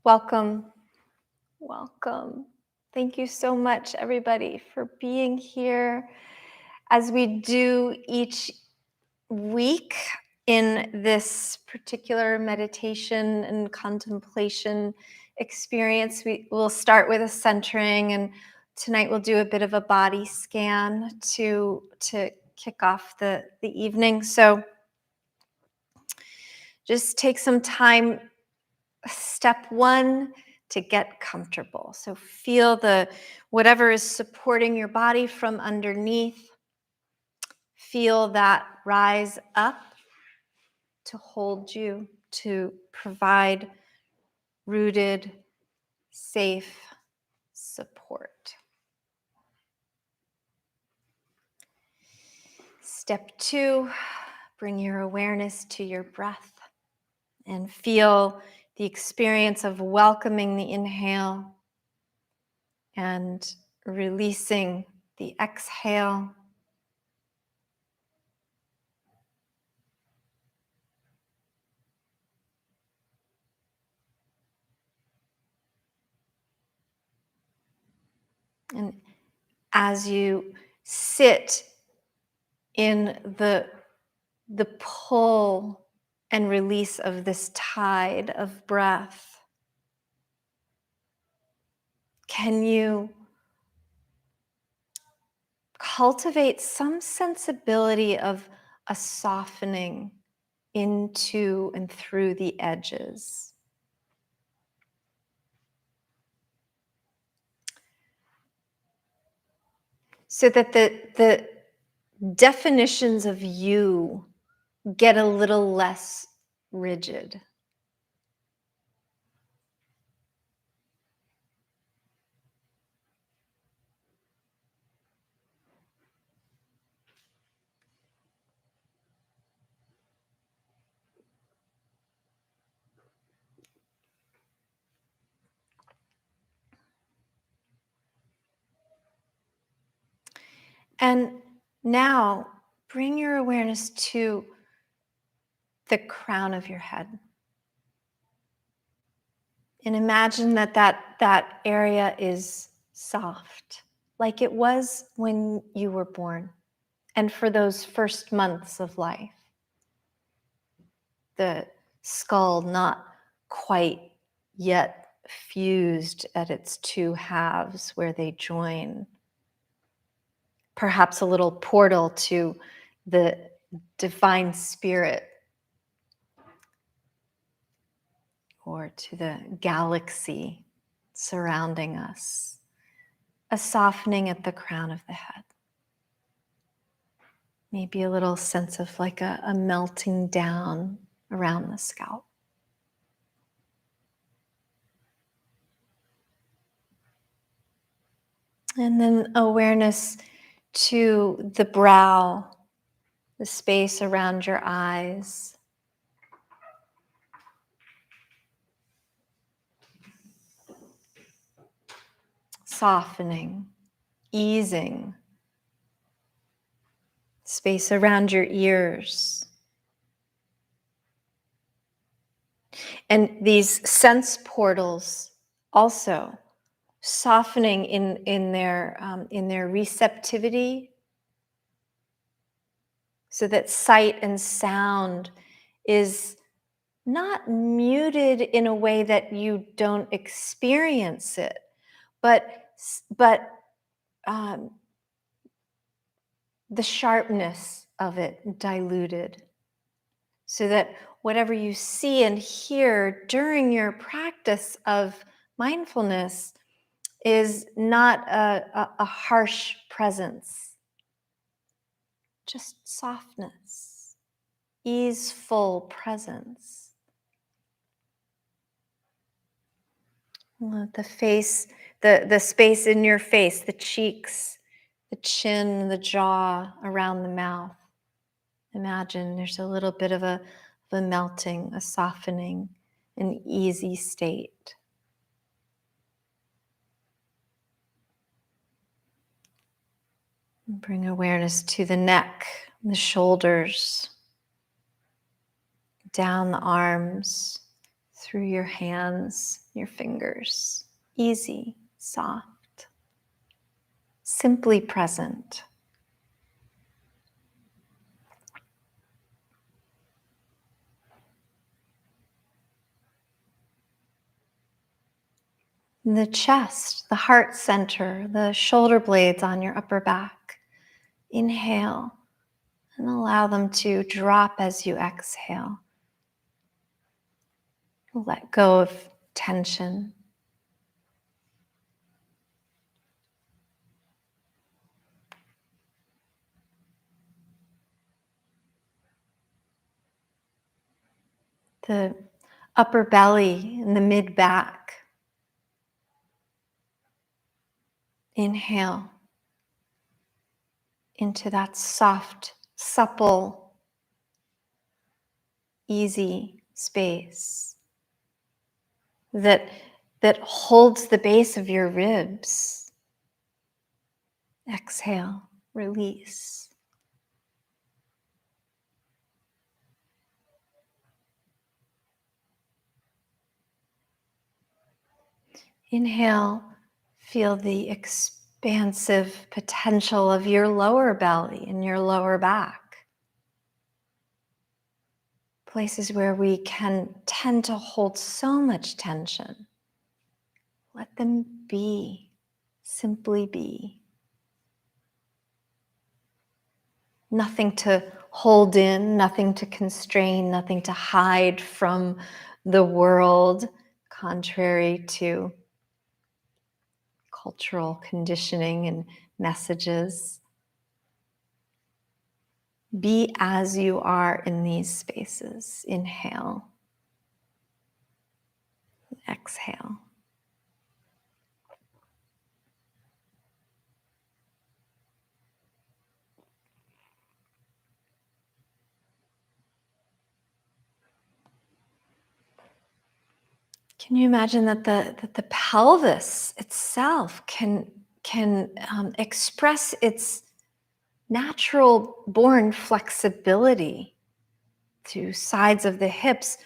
Welcome, welcome. Thank you so much, everybody, for being here as we do each week in this particular meditation and contemplation experience. We will start with a centering, and tonight we'll do a bit of a body scan to kick off the evening. So just take some time. Step one, to get comfortable. So feel whatever is supporting your body from underneath. Feel that rise up to hold you, to provide rooted, safe support. Step two, bring your awareness to your breath and feel the experience of welcoming the inhale and releasing the exhale. And as you sit in the pull and release of this tide of breath, can you cultivate some sensibility of a softening into and through the edges? So that the definitions of you get a little less rigid. And now bring your awareness to the crown of your head. And imagine that area is soft, like it was when you were born and for those first months of life. The skull not quite yet fused at its two halves where they join. Perhaps a little portal to the divine spirit or to the galaxy surrounding us. A softening at the crown of the head. Maybe a little sense of like a melting down around the scalp. And then awareness to the brow, the space around your eyes. Softening, easing. Space around your ears. And these sense portals also softening in their receptivity, so that sight and sound is not muted in a way that you don't experience it, but the sharpness of it diluted, so that whatever you see and hear during your practice of mindfulness is not a harsh presence, just softness, easeful presence. The face, the space in your face, the cheeks, the chin, the jaw, around the mouth. Imagine there's a little bit of a melting, a softening, an easy state. Bring awareness to the neck, the shoulders, down the arms, through your hands, your fingers. Easy, soft, simply present. The chest, the heart center, the shoulder blades on your upper back. Inhale and allow them to drop as you exhale. Let go of tension. The upper belly and the mid back. Inhale into that soft, supple, easy space that holds the base of your ribs. Exhale, release. Inhale, feel the expansive potential of your lower belly and your lower back. Places where we can tend to hold so much tension. Let them be, simply be. Nothing to hold in, nothing to constrain, nothing to hide from the world, contrary to cultural conditioning and messages. Be as you are in these spaces. Inhale, exhale. Can you imagine that the pelvis itself can express its natural born flexibility through sides of the hips,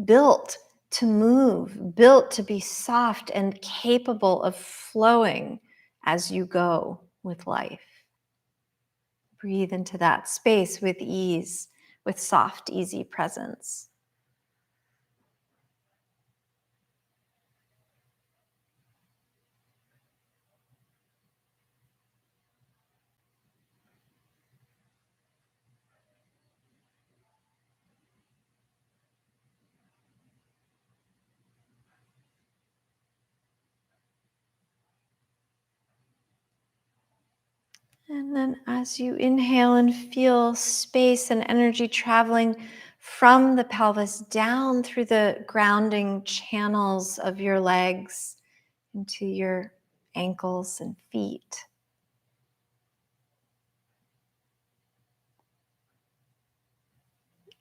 built to move, built to be soft and capable of flowing as you go with life. Breathe into that space with ease, with soft, easy presence. And then as you inhale and feel space and energy traveling from the pelvis down through the grounding channels of your legs into your ankles and feet.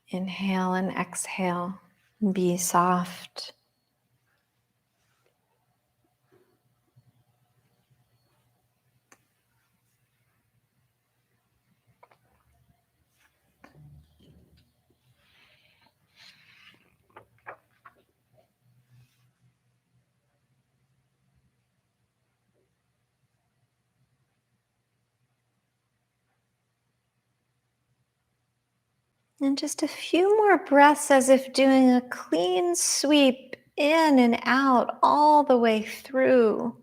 Inhale and exhale. Be soft. And just a few more breaths as if doing a clean sweep in and out all the way through.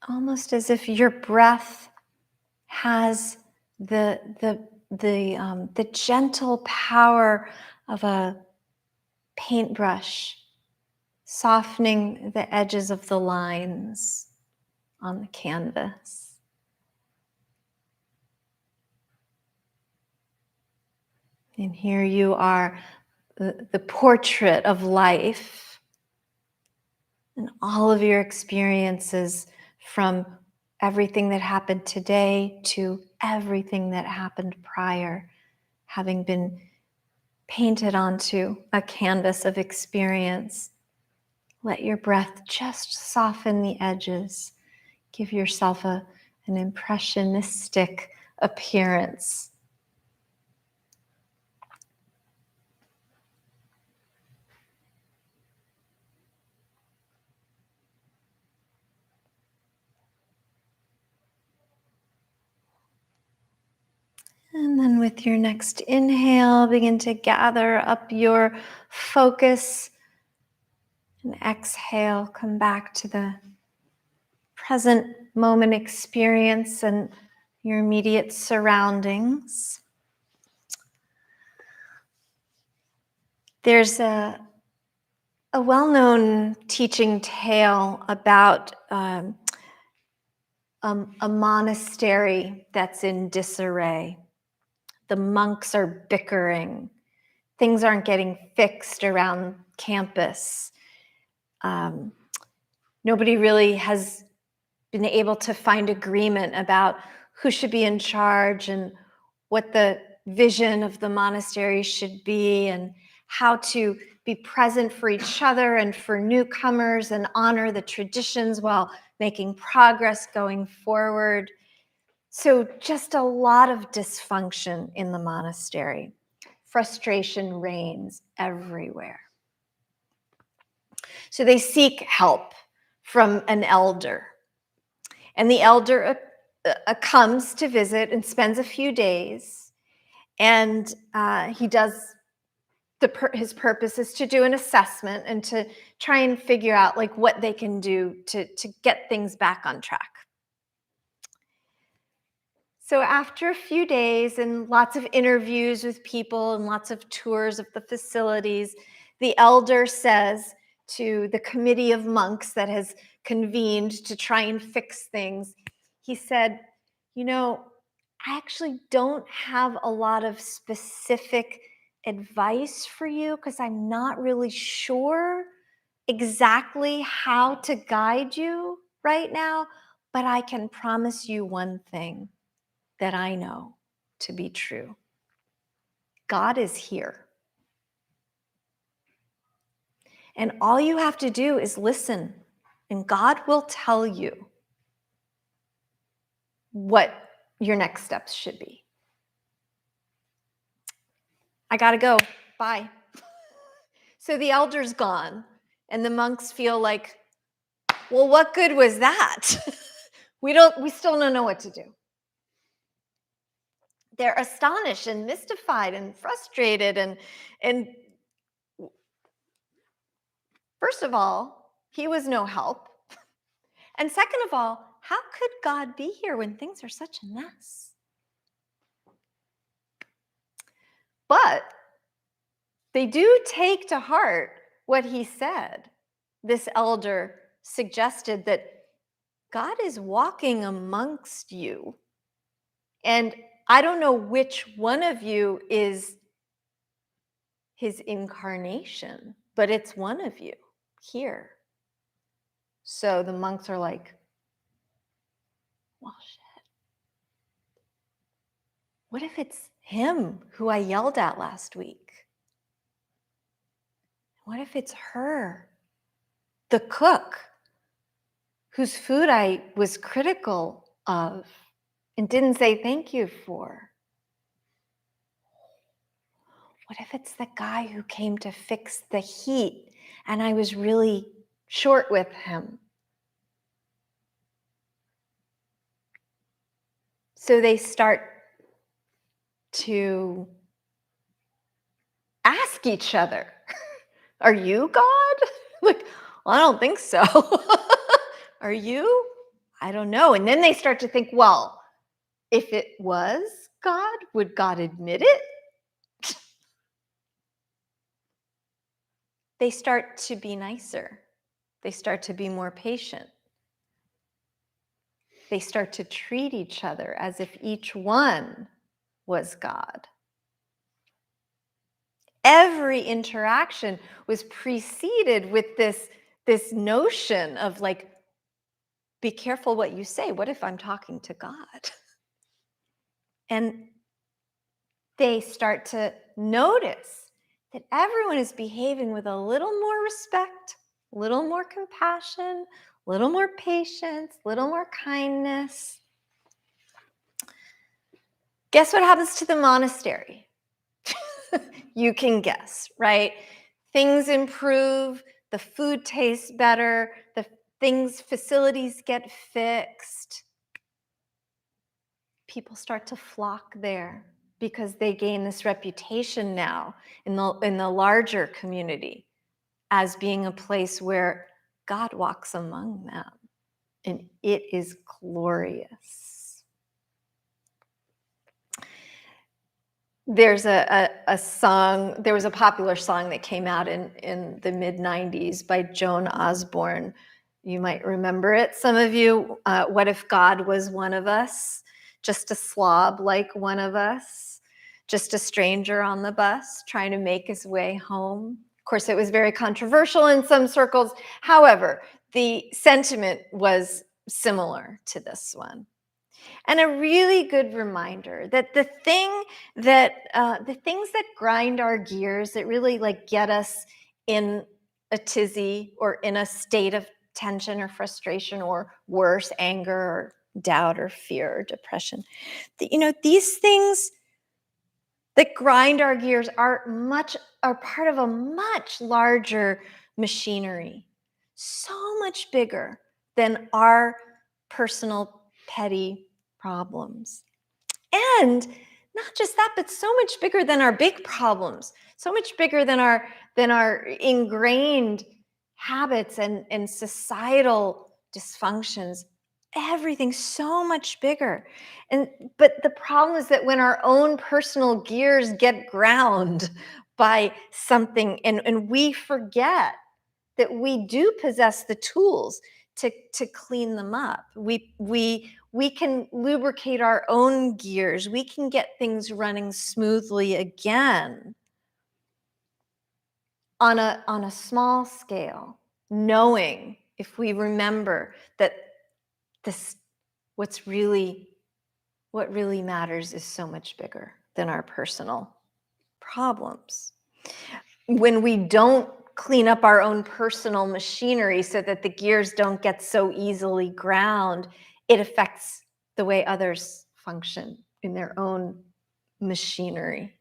Almost as if your breath has the gentle power of a paintbrush, softening the edges of the lines on the canvas. And here you are, the portrait of life and all of your experiences, from everything that happened today to everything that happened prior, having been painted onto a canvas of experience. Let your breath just soften the edges. Give yourself an impressionistic appearance. And then with your next inhale, begin to gather up your focus. And exhale, come back to the present moment experience and your immediate surroundings. There's a well-known teaching tale about a monastery that's in disarray. The monks are bickering. Things aren't getting fixed around campus. Nobody really has been able to find agreement about who should be in charge and what the vision of the monastery should be and how to be present for each other and for newcomers and honor the traditions while making progress going forward. So just a lot of dysfunction in the monastery. Frustration reigns everywhere. So they seek help from an elder. And the elder comes to visit and spends a few days. And he does, his purpose is to do an assessment and to try and figure out like what they can do to get things back on track. So after a few days and lots of interviews with people and lots of tours of the facilities, the elder says to the committee of monks that has convened to try and fix things, he said, you know, I actually don't have a lot of specific advice for you because I'm not really sure exactly how to guide you right now, but I can promise you one thing that I know to be true. God is here. And all you have to do is listen, and God will tell you what your next steps should be. I gotta go. Bye. So the elder's gone, and the monks feel like, well, what good was that? we still don't know what to do. They're astonished and mystified and frustrated and first of all, he was no help. And second of all, how could God be here when things are such a mess? But they do take to heart what he said. This elder suggested that God is walking amongst you. And I don't know which one of you is his incarnation, but it's one of you here. So the monks are like, well, shit. What if it's him who I yelled at last week? What if it's her, the cook, whose food I was critical of and didn't say thank you for? What if it's the guy who came to fix the heat and I was really short with him? So they start to ask each other, are you God? Like, well, I don't think so. Are you? I don't know. And then they start to think, well, if it was God, would God admit it? They start to be nicer. They start to be more patient. They start to treat each other as if each one was God. Every interaction was preceded with this notion of like, be careful what you say. What if I'm talking to God? And they start to notice that everyone is behaving with a little more respect, a little more compassion, a little more patience, a little more kindness. Guess what happens to the monastery? You can guess, right? Things improve, the food tastes better, the facilities get fixed. People start to flock there because they gain this reputation now in the larger community as being a place where God walks among them, and it is glorious. There's a song, there was a popular song that came out in the mid-90s by Joan Osborne. You might remember it, some of you. What if God was one of us? Just a slob like one of us? Just a stranger on the bus trying to make his way home? Of course, it was very controversial in some circles. However, the sentiment was similar to this one. And a really good reminder that the things that grind our gears, that really like get us in a tizzy or in a state of tension or frustration or worse, anger or doubt or fear or depression, these things that grind our gears are part of a much larger machinery, so much bigger than our personal petty problems. And not just that, but so much bigger than our big problems, so much bigger than our ingrained habits and societal dysfunctions. Everything's so much bigger. But the problem is that when our own personal gears get ground by something, and we forget that we do possess the tools to clean them up. We can lubricate our own gears. We can get things running smoothly again on a small scale, knowing, if we remember, that what really matters is so much bigger than our personal problems. When we don't clean up our own personal machinery so that the gears don't get so easily ground, it affects the way others function in their own machinery.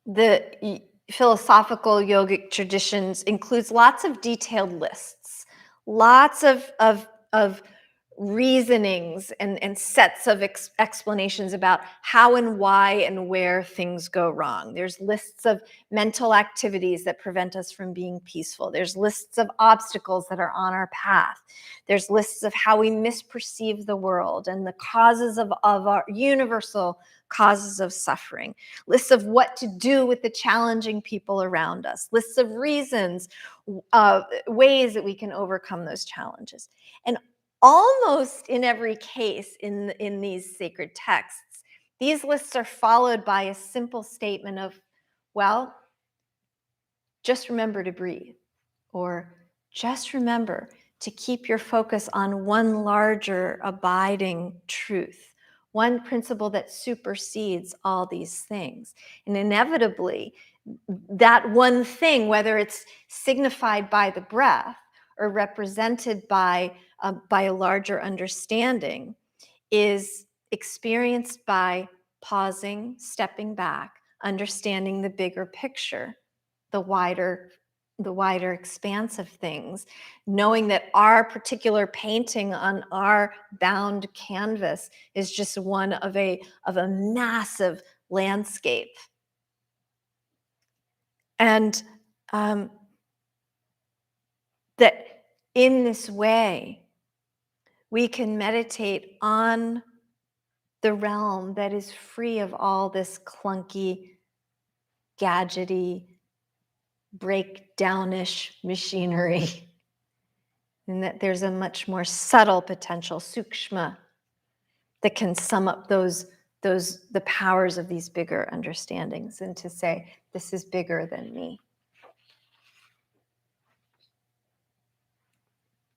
The philosophical yogic traditions includes lots of detailed lists, lots of reasonings and sets of explanations about how and why and where things go wrong. There's lists of mental activities that prevent us from being peaceful. There's lists of obstacles that are on our path. There's lists of how we misperceive the world and the causes of our universal causes of suffering. Lists of what to do with the challenging people around us. Lists of reasons, ways that we can overcome those challenges. And almost in every case in these sacred texts, these lists are followed by a simple statement of, well, just remember to breathe, or just remember to keep your focus on one larger abiding truth, one principle that supersedes all these things. And inevitably, that one thing, whether it's signified by the breath or represented by a larger understanding, is experienced by pausing, stepping back, understanding the bigger picture, the wider expanse of things, knowing that our particular painting on our bound canvas is just one of a massive landscape. And that in this way, we can meditate on the realm that is free of all this clunky, gadgety, breakdownish machinery. And that there's a much more subtle potential, sukshma, that can sum up the powers of these bigger understandings, and to say, this is bigger than me.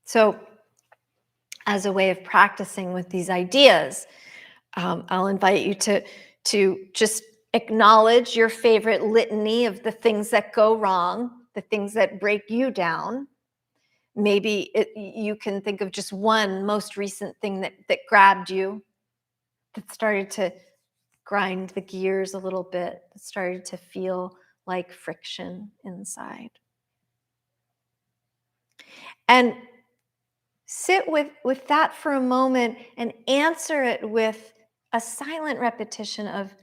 So, as a way of practicing with these ideas, I'll invite you to just acknowledge your favorite litany of the things that go wrong, the things that break you down. Maybe you can think of just one most recent thing that grabbed you, that started to grind the gears a little bit, that started to feel like friction inside. And sit with that for a moment and answer it with a silent repetition of,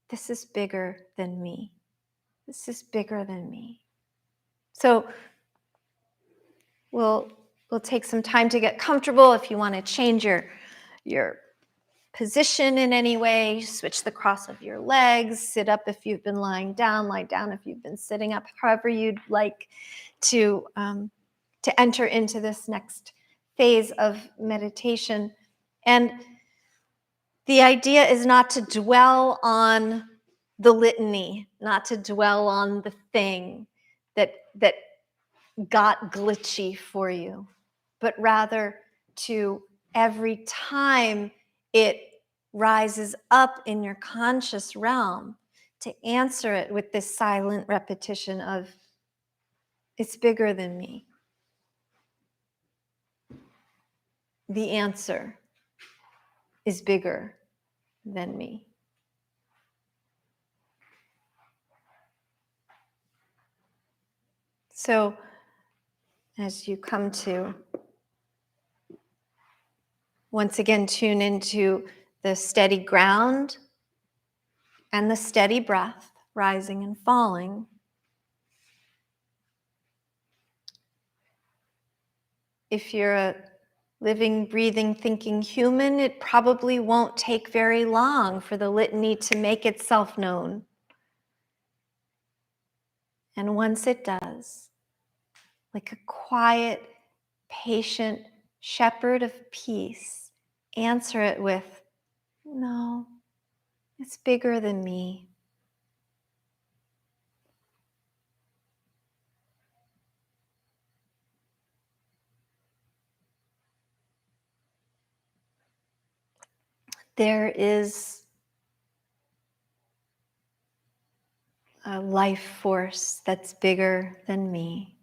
this is bigger than me. This is bigger than me. So we'll take some time to get comfortable. If you want to change your position in any way, switch the cross of your legs, sit up if you've been lying down, lie down if you've been sitting up, however you'd like to enter into this next phase of meditation. And the idea is not to dwell on the litany, not to dwell on the thing that got glitchy for you, but rather to, every time it rises up in your conscious realm, to answer it with this silent repetition of, it's bigger than me. The answer is bigger than me. So as you come to once again tune into the steady ground and the steady breath rising and falling, if you're a living, breathing, thinking human, it probably won't take very long for the litany to make itself known. And once it does, like a quiet, patient shepherd of peace, answer it with, no, it's bigger than me. There is a life force that's bigger than me.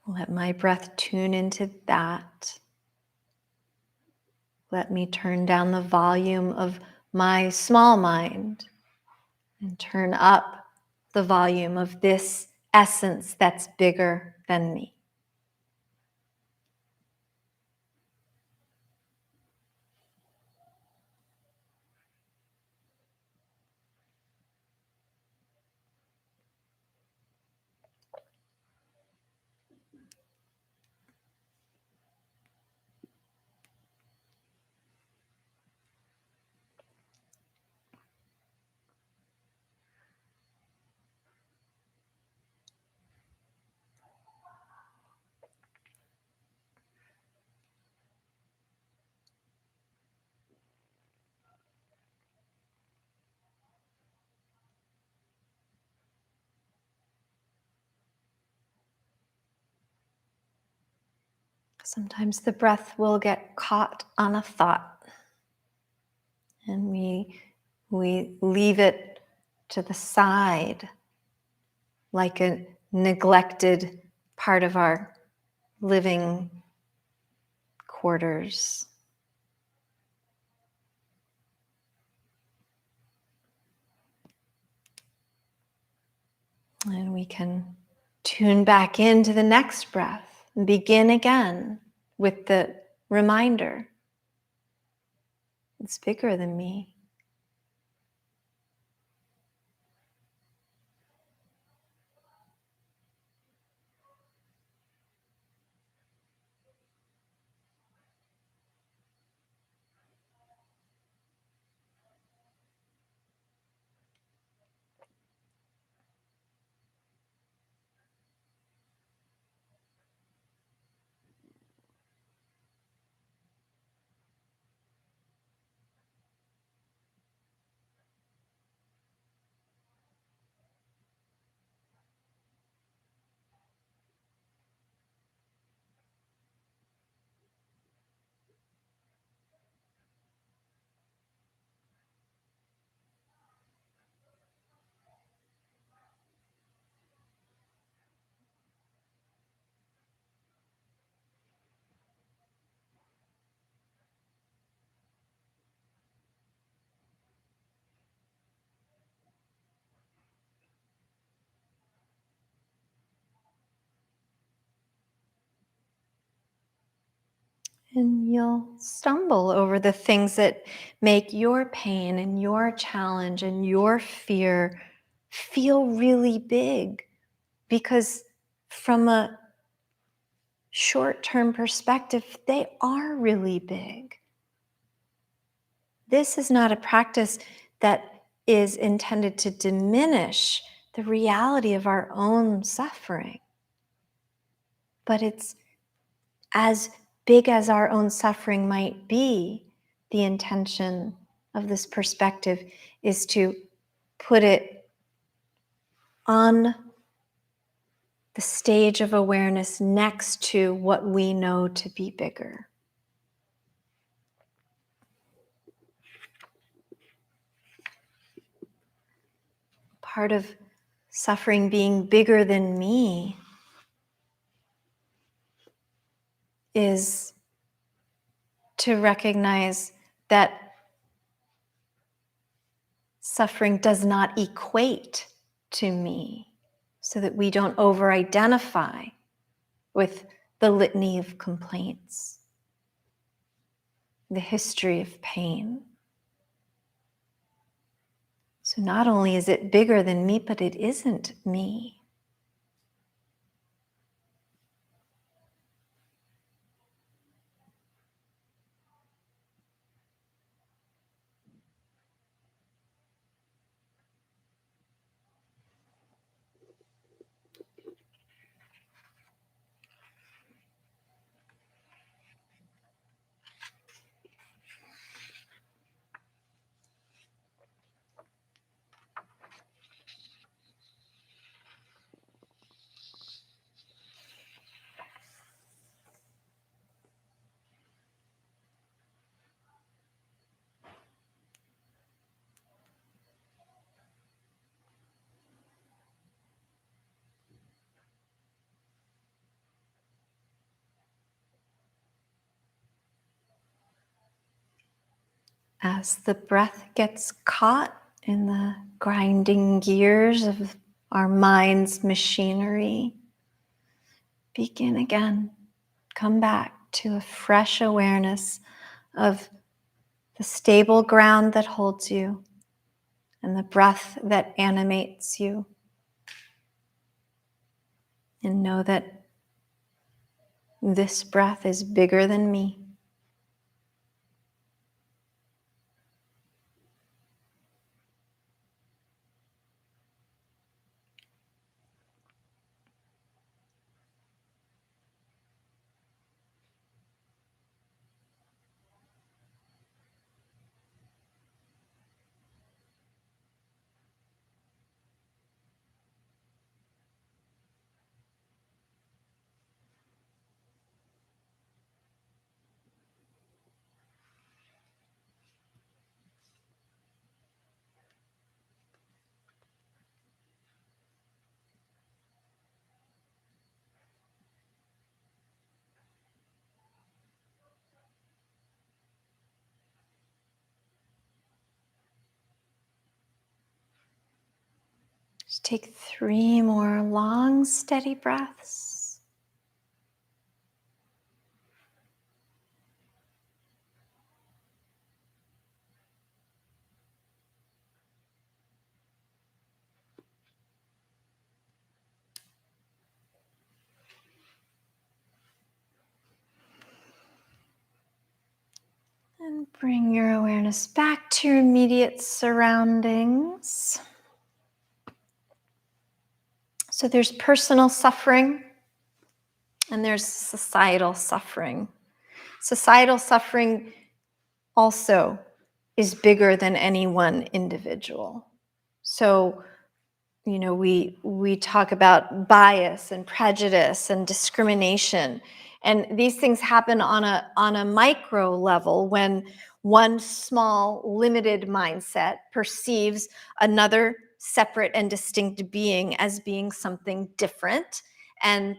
Let my breath tune into that. Let me turn down the volume of my small mind and turn up the volume of this essence that's bigger than me. Sometimes the breath will get caught on a thought, and we leave it to the side like a neglected part of our living quarters. And we can tune back into the next breath and begin again with the reminder, it's bigger than me. And you'll stumble over the things that make your pain and your challenge and your fear feel really big, because from a short-term perspective, they are really big. This is not a practice that is intended to diminish the reality of our own suffering, but it's as big as our own suffering might be. The intention of this perspective is to put it on the stage of awareness next to what we know to be bigger. Part of suffering being bigger than me is to recognize that suffering does not equate to me, so that we don't over-identify with the litany of complaints, the history of pain. So not only is it bigger than me, but it isn't me. As the breath gets caught in the grinding gears of our mind's machinery, begin again. Come back to a fresh awareness of the stable ground that holds you and the breath that animates you. And know that this breath is bigger than me. Just take 3 more long, steady breaths. And bring your awareness back to your immediate surroundings. So there's personal suffering and there's societal suffering. Societal suffering also is bigger than any one individual. So, we talk about bias and prejudice and discrimination, and these things happen on a micro level when one small limited mindset perceives another separate and distinct being as being something different and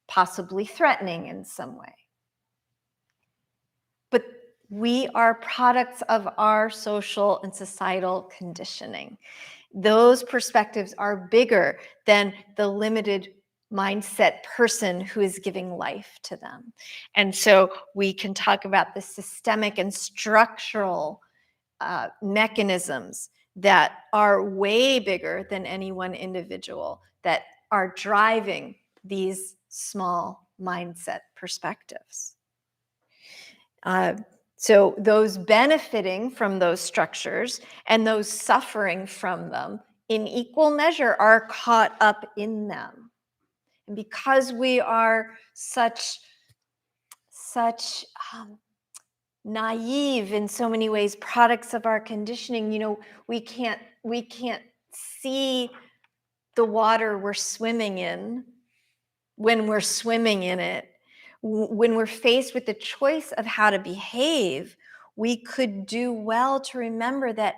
possibly threatening in some way. But we are products of our social and societal conditioning. Those perspectives are bigger than the limited mindset person who is giving life to them. And so we can talk about the systemic and structural mechanisms that are way bigger than any one individual that are driving these small mindset perspectives. So those benefiting from those structures and those suffering from them in equal measure are caught up in them. And because we are such naive in so many ways, products of our conditioning, we can't see the water we're swimming in when we're swimming in it. When we're faced with the choice of how to behave, we could do well to remember that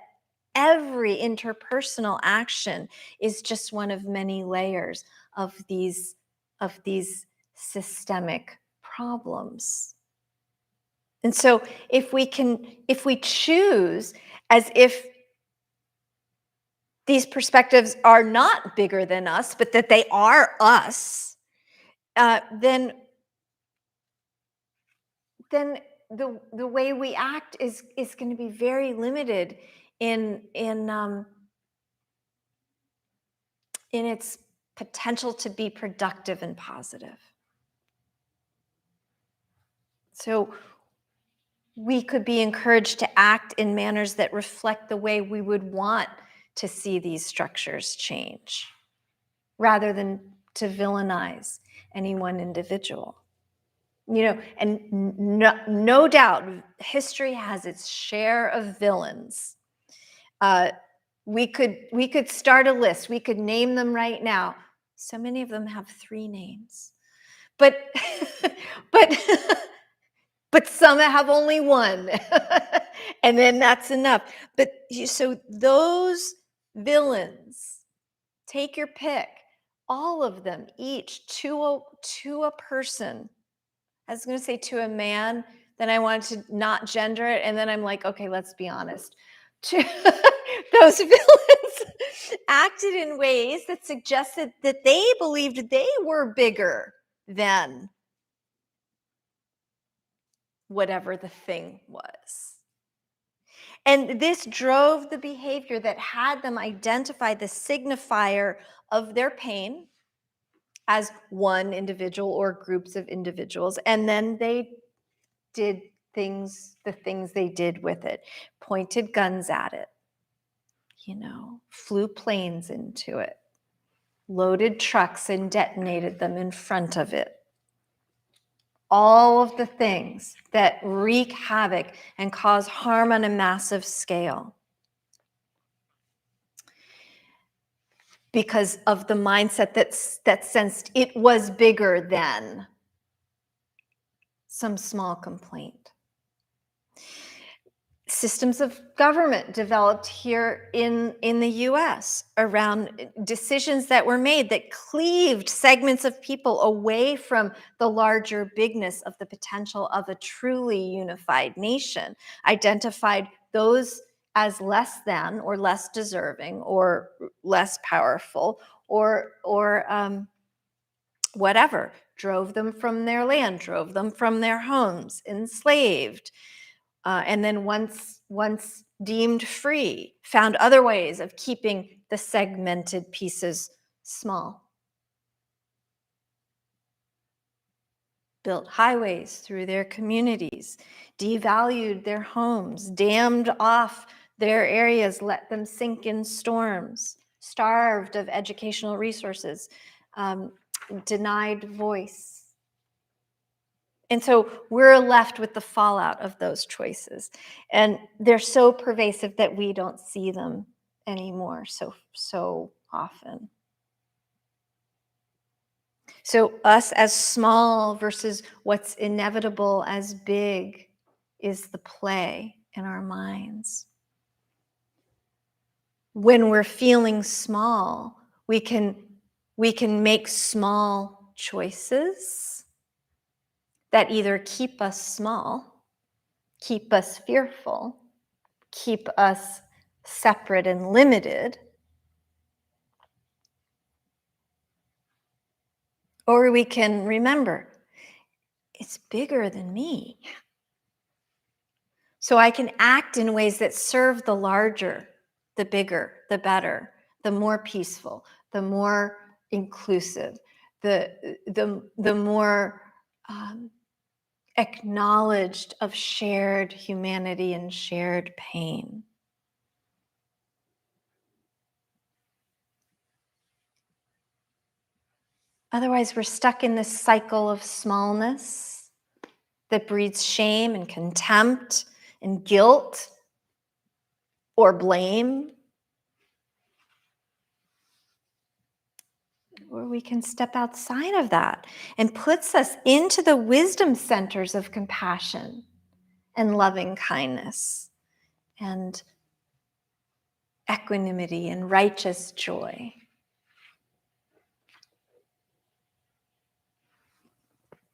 every interpersonal action is just one of many layers of these systemic problems. And so if we choose as if these perspectives are not bigger than us, but that they are us, then the way we act is going to be very limited in its potential to be productive and positive. So we could be encouraged to act in manners that reflect the way we would want to see these structures change, rather than to villainize any one individual. And no doubt history has its share of villains. We could start a list. We could name them right now. So many of them have 3 names. But but some have only 1. And then that's enough. But so those villains, take your pick, all of them, each to a person. I was going to say to a man, then I wanted to not gender it, and then I'm like, okay, let's be honest. Those villains acted in ways that suggested that they believed they were bigger than whatever the thing was. And this drove the behavior that had them identify the signifier of their pain as one individual or groups of individuals, and then they did the things they did with it, pointed guns at it, flew planes into it, loaded trucks and detonated them in front of it. All of the things that wreak havoc and cause harm on a massive scale. Because of the mindset that sensed it was bigger than some small complaint. Systems of government developed here in the US around decisions that were made that cleaved segments of people away from the larger bigness of the potential of a truly unified nation, identified those as less than or less deserving or less powerful or whatever, drove them from their land, drove them from their homes, enslaved. And then once deemed free, found other ways of keeping the segmented pieces small. Built highways through their communities, devalued their homes, dammed off their areas, let them sink in storms, starved of educational resources, denied voice. And so we're left with the fallout of those choices. And they're so pervasive that we don't see them anymore so often. So us as small versus what's inevitable as big is the play in our minds. When we're feeling small, we can make small choices that either keep us small, keep us fearful, keep us separate and limited, Or we can remember, it's bigger than me. So I can act in ways that serve the larger, the bigger, the better, the more peaceful, the more inclusive, the more acknowledged of shared humanity and shared pain. Otherwise, we're stuck in this cycle of smallness that breeds shame and contempt and guilt or blame. Or we can step outside of that and puts us into the wisdom centers of compassion and loving kindness and equanimity and righteous joy.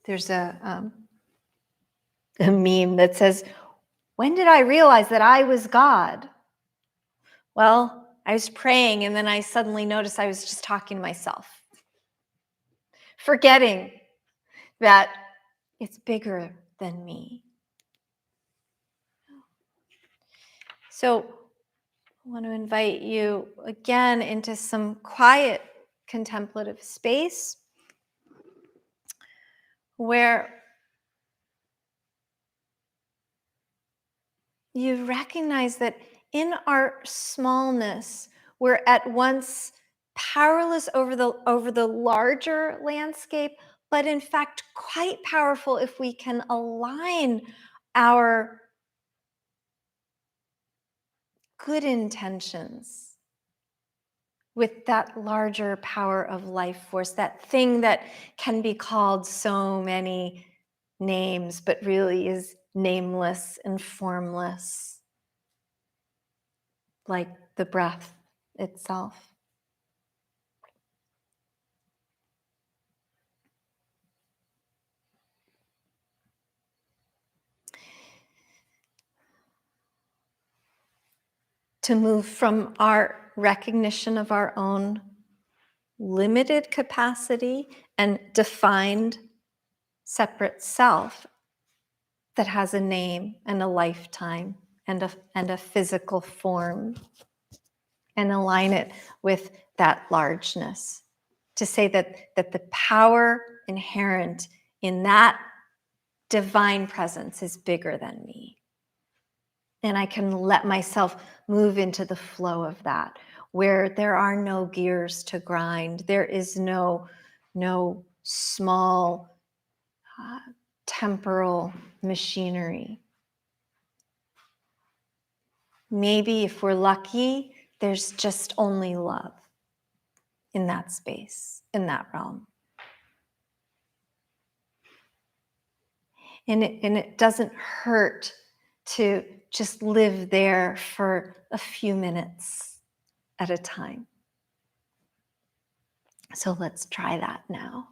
There's a meme that says, "When did I realize that I was God?" Well, I was praying and then I suddenly noticed I was just talking to myself, forgetting that it's bigger than me. So I want to invite you again into some quiet contemplative space where you recognize that in our smallness, we're at once powerless over the larger landscape, but in fact quite powerful if we can align our good intentions with that larger power of life force, that thing that can be called so many names, but really is nameless and formless, like the breath itself. To move from our recognition of our own limited capacity and defined separate self that has a name and a lifetime and a physical form, and align it with that largeness. To say that the power inherent in that divine presence is bigger than me. And I can let myself move into the flow of that, where there are no gears to grind. There is no small temporal machinery. Maybe if we're lucky, there's just only love in that space, in that realm. And it doesn't hurt to just live there for a few minutes at a time. So let's try that now.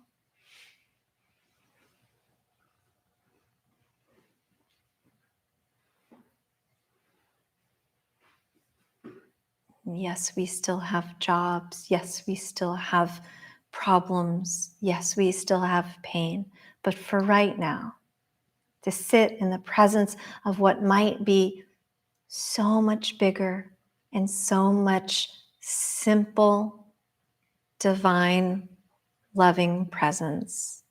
Yes, we still have jobs. Yes, we still have problems. Yes, we still have pain. But for right now, to sit in the presence of what might be so much bigger and so much simple, divine, loving presence,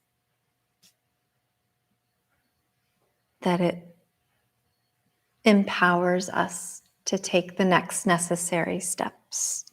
that it empowers us to take the next necessary steps.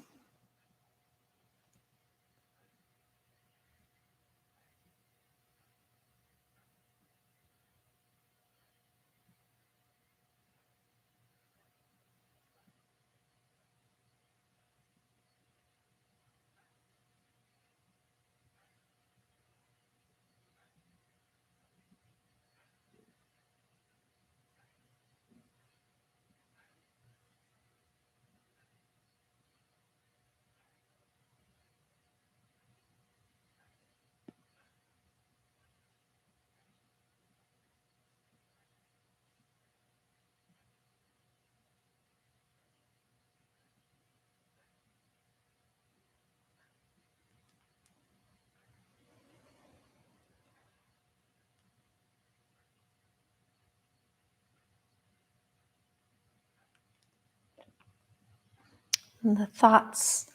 And the thoughts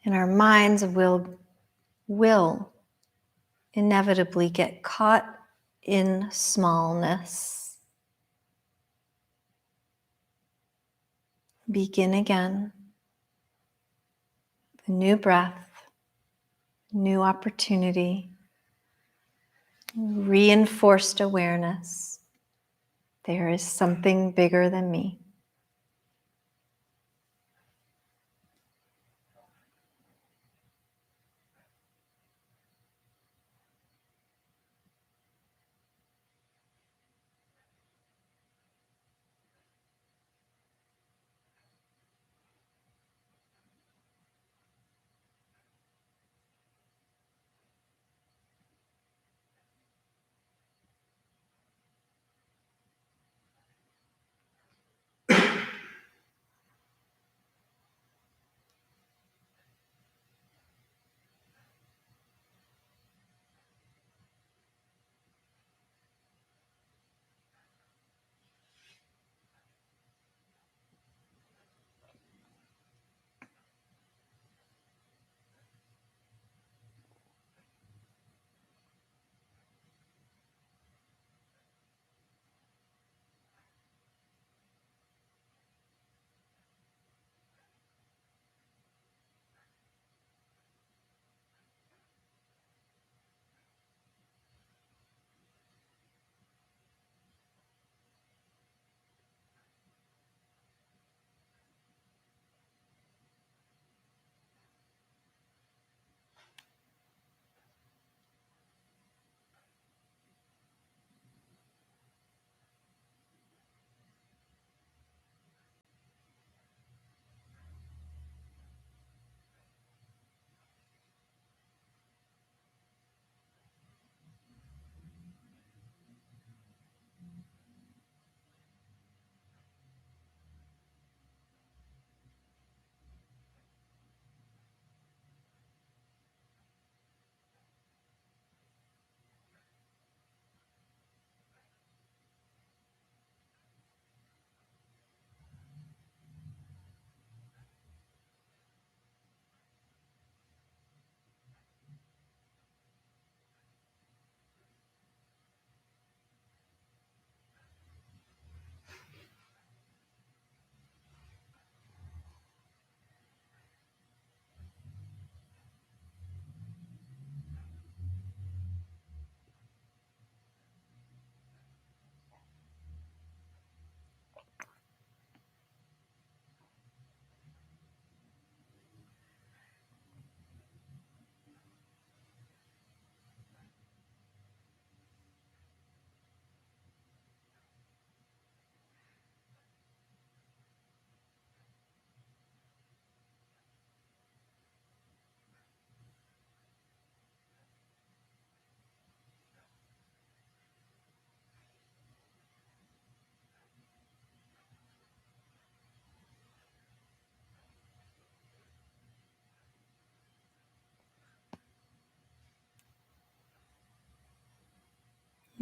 in our minds will inevitably get caught in smallness. Begin again. A new breath, new opportunity, reinforced awareness. There is something bigger than me.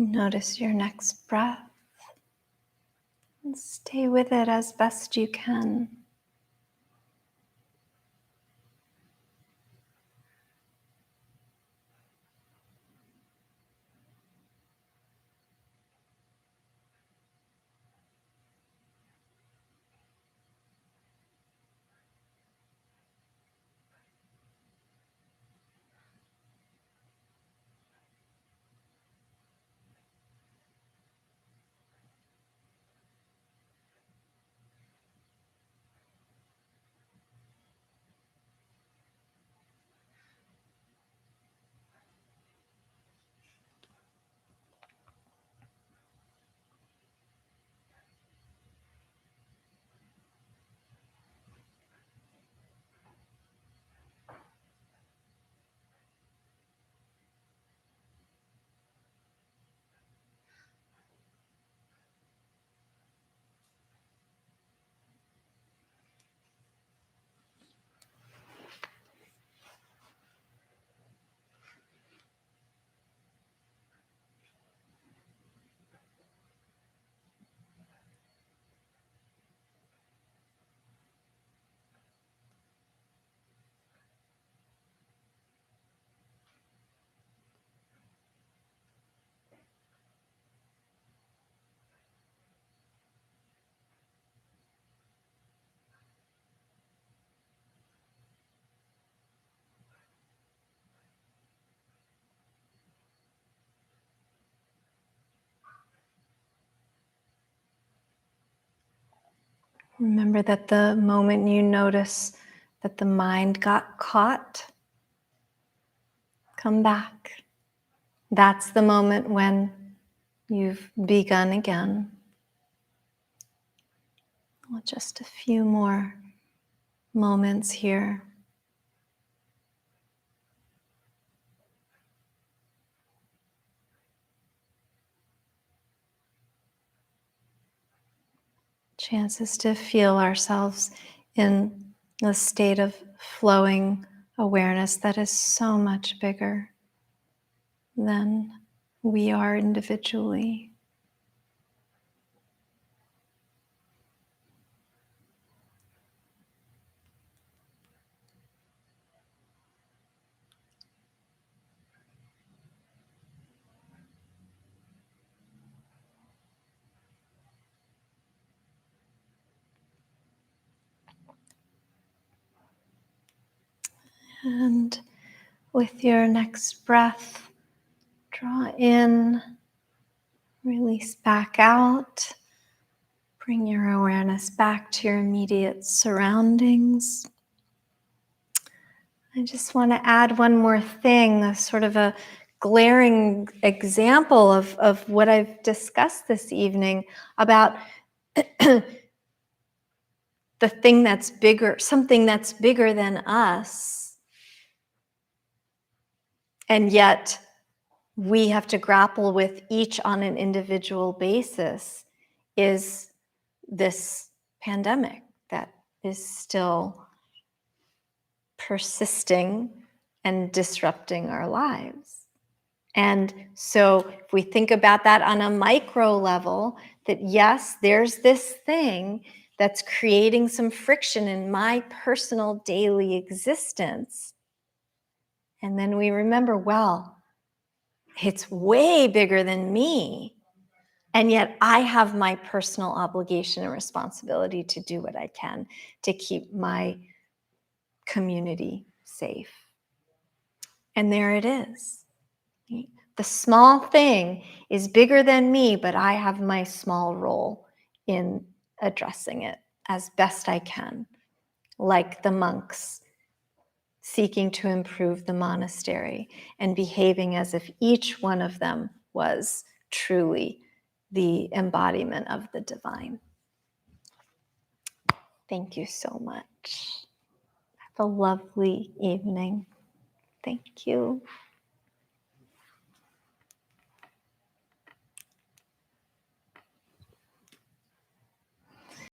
Notice your next breath and stay with it as best you can. Remember that the moment you notice that the mind got caught, come back. That's the moment when you've begun again. Well, just a few more moments here. Chances to feel ourselves in a state of flowing awareness that is so much bigger than we are individually. And with your next breath, draw in, release back out. Bring your awareness back to your immediate surroundings. I just want to add one more thing, a sort of a glaring example of what I've discussed this evening about the thing that's bigger, something that's bigger than us. And yet we have to grapple with each on an individual basis is this pandemic that is still persisting and disrupting our lives. And so if we think about that on a micro level, that yes, there's this thing that's creating some friction in my personal daily existence. And then we remember, well, it's way bigger than me. And yet I have my personal obligation and responsibility to do what I can to keep my community safe. And there it is. The small thing is bigger than me, but I have my small role in addressing it as best I can, like the monks seeking to improve the monastery and behaving as if each one of them was truly the embodiment of the divine. Thank you so much. Have a lovely evening. Thank you.